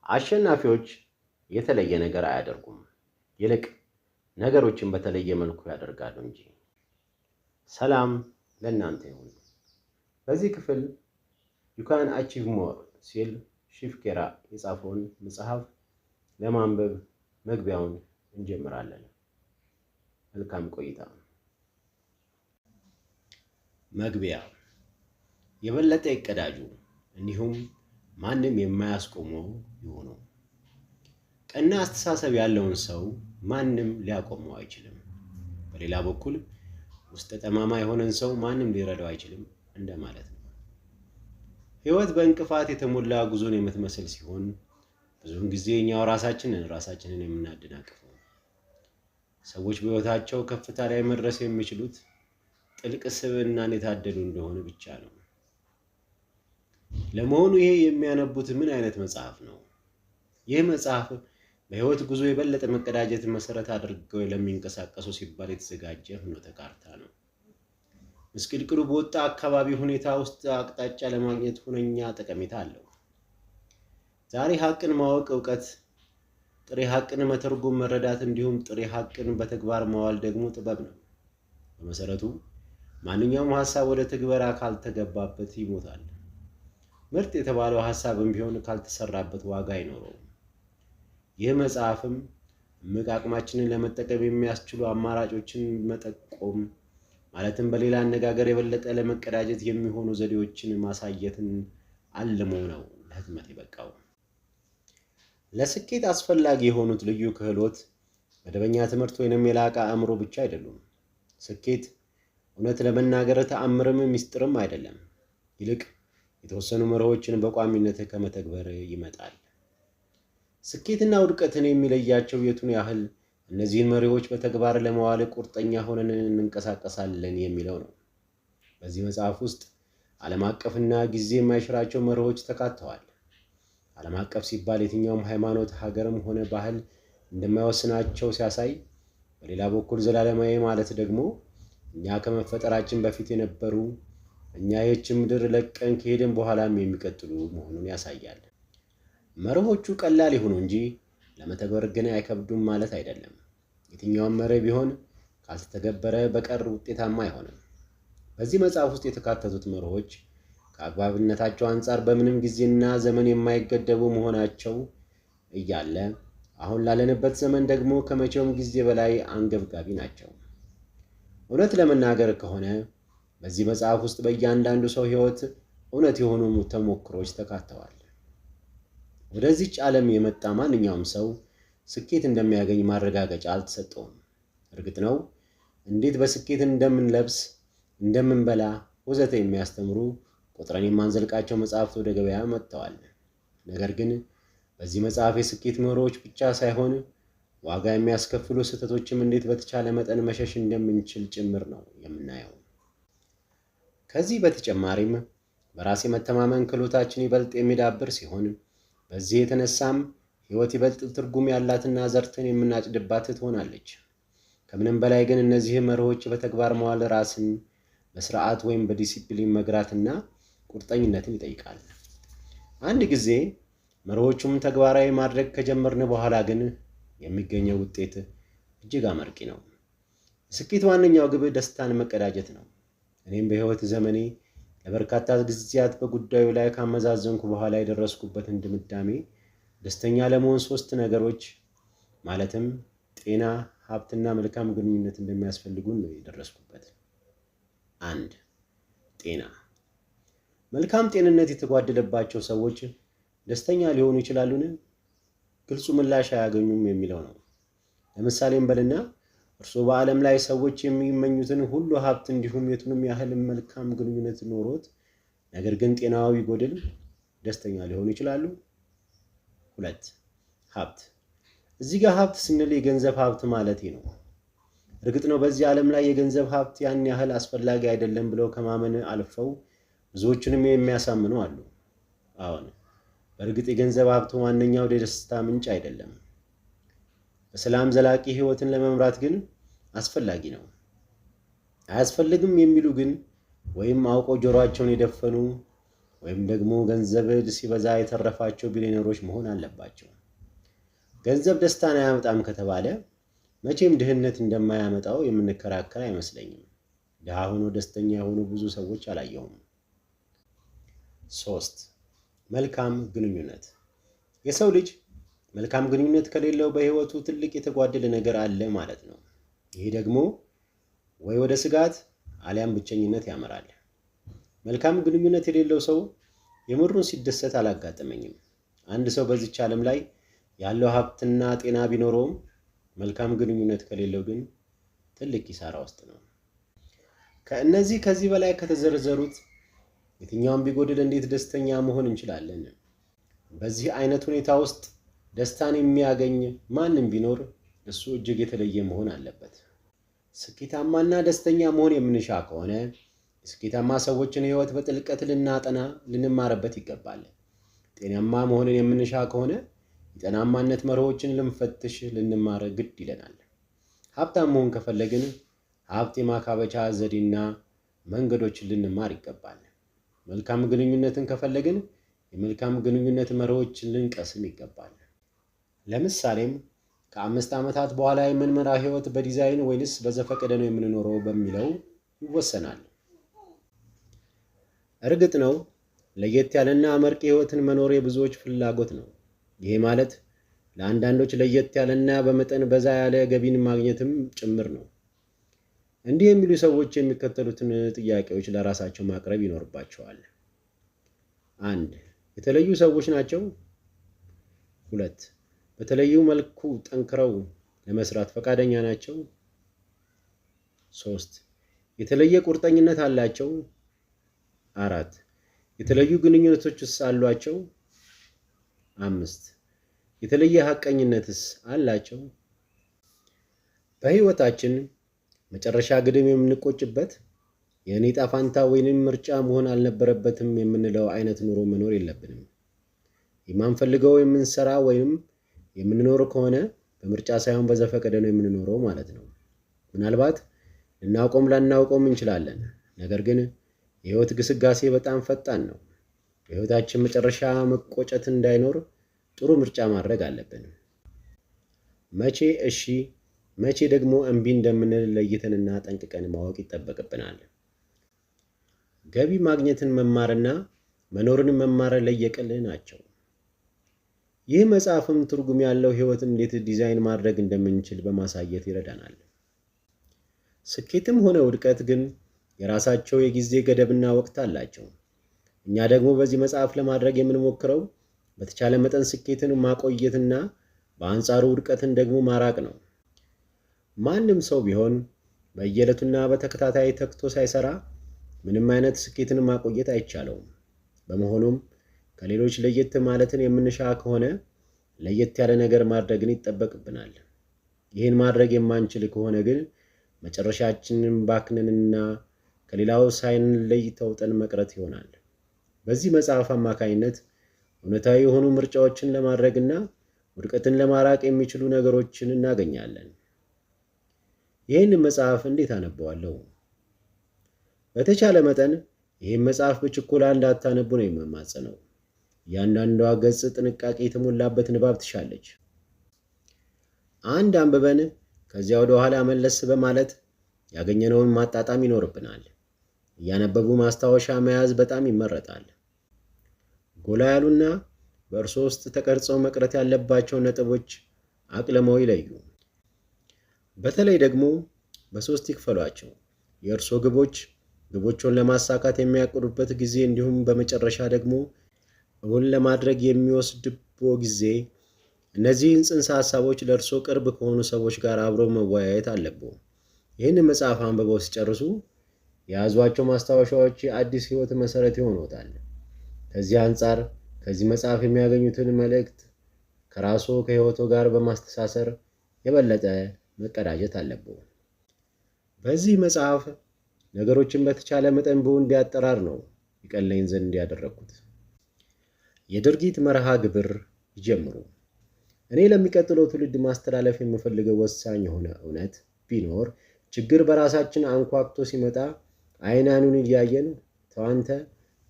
አሸናፊዎች የተለየ ነገር አያደርጉም፣ ይልቅ ነገሮችን በተለየ መልኩ ያደርጋሉ እንጂ። ሰላም ለእናንተ ይሁን። በዚህ ክፍል you can achieve more ሲል ሺፍ ኬራ የጻፈውን መጽሐፍ ለማንበብ መግቢያውን እንጀምራለን። መልካም ቆይታ። መግቢያ። የበለጠ ይቀዳጁ፣ እንዲሁም ማንም የማያስቆመው ይሁኑ። ቀና አስተሳሰብ ያለውን ሰው ማንም ሊያቆመው አይችልም። በሌላ በኩል ውስጥ ጠማማ የሆነን ሰው ማንም ሊረዳው አይችልም እንደማለት ነው። ሕይወት በእንቅፋት የተሞላ ጉዞን የምትመስል ሲሆን ብዙውን ጊዜ እኛው ራሳችንን የምናደናቅፈው። ሰዎች በሕይወታቸው ከፍታ ላይ መድረስ የሚችሉት ጥልቅ ስብዕናን የታደሉ እንደሆነ ብቻ ነው። ለመሆኑ ይሄ የሚያነቡት ምን አይነት መጽሐፍ ነው? ይህ መጽሐፍ በሕይወት ጉዞ የበለጠ መቀዳጀትን መሰረት አድርገው ለሚንቀሳቀሱ ሲባል የተዘጋጀ ፍኖተ ካርታ ነው። ምስቅልቅሉ በወጣ አካባቢ ሁኔታ ውስጥ አቅጣጫ ለማግኘት ሁነኛ ጠቀሜታ አለው። ዛሬ ሀቅን ማወቅ እውቀት፣ ጥሬ ሀቅን መተርጎም መረዳት፣ እንዲሁም ጥሬ ሀቅን በተግባር ማዋል ደግሞ ጥበብ ነው። በመሰረቱ ማንኛውም ሐሳብ ወደ ትግበራ ካልተገባበት ይሞታል። ምርጥ የተባለው ሐሳብም ቢሆን ካልተሰራበት ዋጋ አይኖረውም። ይህ መጽሐፍም እምቅ አቅማችንን ለመጠቀም የሚያስችሉ አማራጮችን መጠቆም ማለትም በሌላ አነጋገር የበለጠ ለመቀዳጀት የሚሆኑ ዘዴዎችን ማሳየትን አልሞ ነው ለህትመት የበቃው። ለስኬት አስፈላጊ የሆኑት ልዩ ክህሎት መደበኛ ትምህርት ወይንም የላቀ አእምሮ ብቻ አይደሉም። ስኬት እውነት ለመናገር ተአምርም ሚስጥርም አይደለም። ይልቅ የተወሰኑ መርሆችን በቋሚነት ከመተግበር ይመጣል። ስኬትና ውድቀትን የሚለያቸው የቱን ያህል እነዚህን መሪዎች በተግባር ለማዋል ቁርጠኛ ሆነን እንንቀሳቀሳለን የሚለው ነው። በዚህ መጽሐፍ ውስጥ ዓለም አቀፍና ጊዜ የማይሽራቸው መርሆች ተካተዋል። ዓለም አቀፍ ሲባል የትኛውም ሃይማኖት፣ ሀገርም ሆነ ባህል እንደማይወስናቸው ሲያሳይ፣ በሌላ በኩል ዘላለማዊ ማለት ደግሞ እኛ ከመፈጠራችን በፊት የነበሩ እኛ ይህችን ምድር ለቀን ከሄድን በኋላም የሚቀጥሉ መሆኑን ያሳያል። መርሆቹ ቀላል ይሁኑ እንጂ ለመተግበር ግን አይከብዱም ማለት አይደለም። የትኛውም መርህ ቢሆን ካልተተገበረ በቀር ውጤታማ አይሆንም። በዚህ መጽሐፍ ውስጥ የተካተቱት መርሆች ከአግባብነታቸው አንጻር በምንም ጊዜና ዘመን የማይገደቡ መሆናቸው እያለ አሁን ላለንበት ዘመን ደግሞ ከመቼውም ጊዜ በላይ አንገብጋቢ ናቸው። እውነት ለመናገር ከሆነ በዚህ መጽሐፍ ውስጥ በእያንዳንዱ ሰው ሕይወት እውነት የሆኑ ተሞክሮች ተካተዋል። ወደዚህች ዓለም የመጣ ማንኛውም ሰው ስኬት እንደሚያገኝ ማረጋገጫ አልተሰጠውም። እርግጥ ነው እንዴት በስኬት እንደምንለብስ፣ እንደምንበላ ወዘተ የሚያስተምሩ ቁጥረን የማንዘልቃቸው መጽሐፍት ወደ ገበያ መጥተዋል። ነገር ግን በዚህ መጽሐፍ የስኬት መርሆች ብቻ ሳይሆን ዋጋ የሚያስከፍሉ ስህተቶችም እንዴት በተቻለ መጠን መሸሽ እንደምንችል ጭምር ነው የምናየው። ከዚህ በተጨማሪም በራስ የመተማመን ክህሎታችን ይበልጥ የሚዳብር ሲሆን በዚህ የተነሳም ሕይወት ይበልጥ ትርጉም ያላትና ዘርተን የምናጭድባት ትሆናለች። ከምንም በላይ ግን እነዚህ መርሆች በተግባር መዋል ራስን በስርዓት ወይም በዲሲፕሊን መግራትና ቁርጠኝነትን ይጠይቃል። አንድ ጊዜ መርሆቹም ተግባራዊ ማድረግ ከጀመርን በኋላ ግን የሚገኘው ውጤት እጅግ አመርቂ ነው። የስኬት ዋነኛው ግብ ደስታን መቀዳጀት ነው። እኔም በሕይወት ዘመኔ ለበርካታ ጊዜያት በጉዳዩ ላይ ካመዛዘንኩ በኋላ የደረስኩበትን ድምዳሜ ደስተኛ ለመሆን 3 ነገሮች ማለትም ጤና፣ ሀብትና መልካም ግንኙነት እንደሚያስፈልጉን ነው የደረስኩበት። 1. ጤና። መልካም ጤንነት የተጓደለባቸው ሰዎች ደስተኛ ሊሆኑ ይችላሉን? ግልጹ ምላሽ አያገኙም የሚለው ነው። ለምሳሌም በልና እርሱ በዓለም ላይ ሰዎች የሚመኙትን ሁሉ ሀብት እንዲሁም የቱንም ያህል መልካም ግንኙነት ኖሮት ነገር ግን ጤናው ቢጎድል ደስተኛ ሊሆኑ ይችላሉ? 2. ሀብት። እዚህ ጋር ሀብት ስንል የገንዘብ ሀብት ማለት ነው። እርግጥ ነው በዚህ ዓለም ላይ የገንዘብ ሀብት ያን ያህል አስፈላጊ አይደለም ብለው ከማመን አልፈው ብዙዎችንም የሚያሳምኑ አሉ። አዎን፣ በእርግጥ የገንዘብ ሀብት ዋነኛው የደስታ ምንጭ አይደለም። በሰላም ዘላቂ ሕይወትን ለመምራት ግን አስፈላጊ ነው። አያስፈልግም የሚሉ ግን ወይም አውቀው ጆሮአቸውን የደፈኑ ወይም ደግሞ ገንዘብ ሲበዛ የተረፋቸው ቢሊዮነሮች መሆን አለባቸው። ገንዘብ ደስታን አያመጣም ከተባለ መቼም ድህነት እንደማያመጣው የምንከራከር አይመስለኝም። ድሃ ሆኖ ደስተኛ የሆኑ ብዙ ሰዎች አላየሁም። 3. መልካም ግንኙነት። የሰው ልጅ መልካም ግንኙነት ከሌለው በሕይወቱ ትልቅ የተጓደለ ነገር አለ ማለት ነው። ይህ ደግሞ ወይ ወደ ስጋት አሊያም ብቸኝነት ያመራል። መልካም ግንኙነት የሌለው ሰው የምሩን ሲደሰት አላጋጠመኝም። አንድ ሰው በዚች ዓለም ላይ ያለው ሀብትና ጤና ቢኖረውም መልካም ግንኙነት ከሌለው ግን ትልቅ ኪሳራ ውስጥ ነው። ከዚህ በላይ ከተዘረዘሩት የትኛውም ቢጎድል እንዴት ደስተኛ መሆን እንችላለን? በዚህ አይነት ሁኔታ ውስጥ ደስታን የሚያገኝ ማንም ቢኖር እሱ እጅግ የተለየ መሆን አለበት። ስኬታማና ደስተኛ መሆን የምንሻ ከሆነ የስኬታማ ሰዎችን ሕይወት በጥልቀት ልንማርበት ይገባል። ጤናማ መሆንን የምንሻ ከሆነ የጤናማነት መርሆችን ልንፈትሽ ልንማር ግድ ይለናል። ሀብታም መሆን ከፈለግን ሀብት የማካበቻ ዘዴና መንገዶችን ልንማር ይገባል። መልካም ግንኙነትን ከፈለግን የመልካም ግንኙነት መርሆችን ልንቀስም ይገባል። ለምሳሌም ከ5 ዓመታት በኋላ የምንመራው ሕይወት በዲዛይን ወይንስ በዘፈቀደ ነው የምንኖረው በሚለው ይወሰናል። እርግጥ ነው ለየት ያለና አመርቂ ሕይወትን መኖር የብዙዎች ፍላጎት ነው። ይሄ ማለት ለአንዳንዶች ለየት ያለና በመጠን በዛ ያለ ገቢን ማግኘትም ጭምር ነው። እንዲህ የሚሉ ሰዎች የሚከተሉትን ጥያቄዎች ለራሳቸው ማቅረብ ይኖርባቸዋል። 1. የተለዩ ሰዎች ናቸው? 2. በተለዩ መልኩ ጠንክረው ለመስራት ፈቃደኛ ናቸው? 3. የተለየ ቁርጠኝነት አላቸው? 4. የተለዩ ግንኙነቶችስ አሏቸው? 5. የተለየ ሐቀኝነትስ አላቸው? በሕይወታችን መጨረሻ ግድም የምንቆጭበት የእኔ ዕጣ ፈንታ ወይንም ምርጫ መሆን አልነበረበትም የምንለው አይነት ኑሮ መኖር የለብንም። የማንፈልገው የምንሰራ ወይም የምንኖር ከሆነ በምርጫ ሳይሆን በዘፈቀደ ነው የምንኖረው ማለት ነው። ምናልባት ላናውቀውም እንችላለን። ነገር ግን የሕይወት ግስጋሴ በጣም ፈጣን ነው። የሕይወታችን መጨረሻ መቆጨት እንዳይኖር ጥሩ ምርጫ ማድረግ አለብን። መቼ እሺ መቼ ደግሞ እምቢ እንደምንል ለይተንና ጠንቅቀን ማወቅ ይጠበቅብናል። ገቢ ማግኘትን መማርና መኖርን መማር ለየቅል ናቸው። ይህ መጽሐፍም ትርጉም ያለው ሕይወትን እንዴት ዲዛይን ማድረግ እንደምንችል በማሳየት ይረዳናል። ስኬትም ሆነ ውድቀት ግን የራሳቸው የጊዜ ገደብና ወቅት አላቸው። እኛ ደግሞ በዚህ መጽሐፍ ለማድረግ የምንሞክረው በተቻለ መጠን ስኬትን ማቆየትና በአንጻሩ ውድቀትን ደግሞ ማራቅ ነው። ማንም ሰው ቢሆን በየዕለቱና በተከታታይ ተግቶ ሳይሰራ ምንም አይነት ስኬትን ማቆየት አይቻለውም። በመሆኑም ከሌሎች ለየት ማለትን የምንሻ ከሆነ ለየት ያለ ነገር ማድረግን ይጠበቅብናል። ይህን ማድረግ የማንችል ከሆነ ግን መጨረሻችንን ባክነንና ከሌላው ሳይንለይ ተውጠን መቅረት ይሆናል። በዚህ መጽሐፍ አማካኝነት እውነታዊ የሆኑ ምርጫዎችን ለማድረግና ውድቀትን ለማራቅ የሚችሉ ነገሮችን እናገኛለን። ይህንን መጽሐፍ እንዴት አነበዋለሁ? በተቻለ መጠን ይህን መጽሐፍ በችኮላ እንዳታነቡ ነው የምማጸነው። እያንዳንዷ ገጽ ጥንቃቄ የተሞላበት ንባብ ትሻለች። አንድ አንብበን ከዚያ ወደ ኋላ መለስ በማለት ያገኘነውን ማጣጣም ይኖርብናል። እያነበቡ ማስታወሻ መያዝ በጣም ይመረጣል። ጎላ ያሉና በእርሶ ውስጥ ተቀርጸው መቅረት ያለባቸው ነጥቦች አቅልመው ይለዩ። በተለይ ደግሞ በሶስት ይክፈሏቸው። የእርሶ ግቦችን ለማሳካት የሚያቅዱበት ጊዜ እንዲሁም በመጨረሻ ደግሞ እውን ለማድረግ የሚወስድቦ ጊዜ። እነዚህን ጽንሰ ሐሳቦች ለእርሶ ቅርብ ከሆኑ ሰዎች ጋር አብረው መወያየት አለብዎ። ይህን መጽሐፍ አንብበው ሲጨርሱ የያዟቸው ማስታወሻዎች የአዲስ ሕይወት መሰረት ይሆኑታል። ከዚህ አንጻር ከዚህ መጽሐፍ የሚያገኙትን መልእክት ከራስዎ ከሕይወቶ ጋር በማስተሳሰር የበለጠ መቀዳጀት አለብዎ። በዚህ መጽሐፍ ነገሮችን በተቻለ መጠን በወንድ አጠራር ነው ይቀለኝ ዘንድ ያደረኩት። የድርጊት መርሃ ግብር ይጀምሩ። እኔ ለሚቀጥለው ትውልድ ማስተላለፍ የምፈልገው ወሳኝ የሆነ እውነት ቢኖር ችግር በራሳችን አንኳክቶ ሲመጣ አይናኑን እያየን ተዋንተ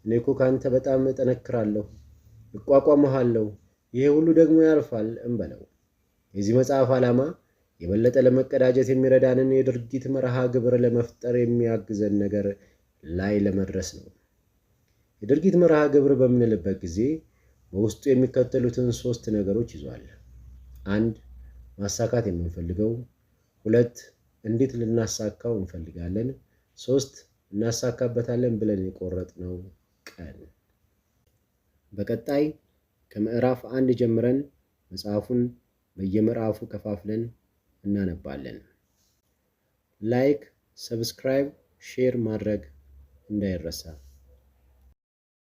እኔ እኮ ካንተ በጣም እጠነክራለሁ፣ እቋቋመሃለሁ፣ ይሄ ሁሉ ደግሞ ያልፋል እንበለው። የዚህ መጽሐፍ ዓላማ የበለጠ ለመቀዳጀት የሚረዳንን የድርጊት መርሃ ግብር ለመፍጠር የሚያግዘን ነገር ላይ ለመድረስ ነው። የድርጊት መርሃ ግብር በምንልበት ጊዜ በውስጡ የሚከተሉትን 3 ነገሮች ይዟል። 1. ማሳካት የምንፈልገው። 2. እንዴት ልናሳካው እንፈልጋለን። 3. እናሳካበታለን ብለን የቆረጥነው ቀን። በቀጣይ ከምዕራፍ 1 ጀምረን መጽሐፉን በየምዕራፉ ከፋፍለን እናነባለን። ላይክ፣ ሰብስክራይብ፣ ሼር ማድረግ እንዳይረሳ።